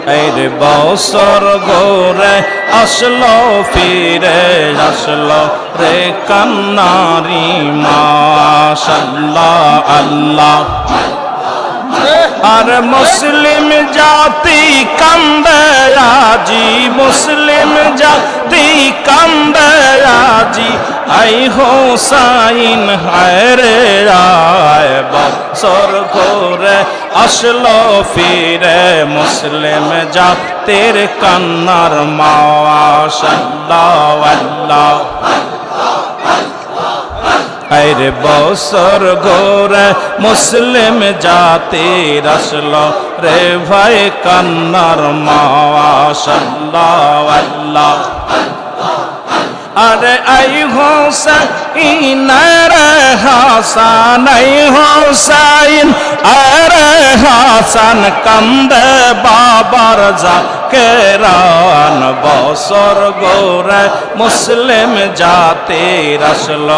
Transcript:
এর বছর ঘুরে আসলো ফিরে আসলো রে কান্নারি মাশাআল্লাহ আল্লাহ। আর মুসলিম জাতি কান্দে আজি, মুসলিম জাতি কান্দে আজি, আই হোসাইন হায় রে আয়। বছর ঘুরে আসলো ফিরে মুসলিম জাতির কান্নার মাশাআল্লাহ আল্লাহ। আরে বছর ঘুরে মুসলিম জাতির আসলো রে ভাই কান্নার মাশাআল্লাহ আল্লাহ। আরে আই হোসাইন রে হাসান, আই হোসাইন আরে হাসান, কান্দে বাবার জাকেরান। বছর ঘুরে মুসলিম জাতির আসলো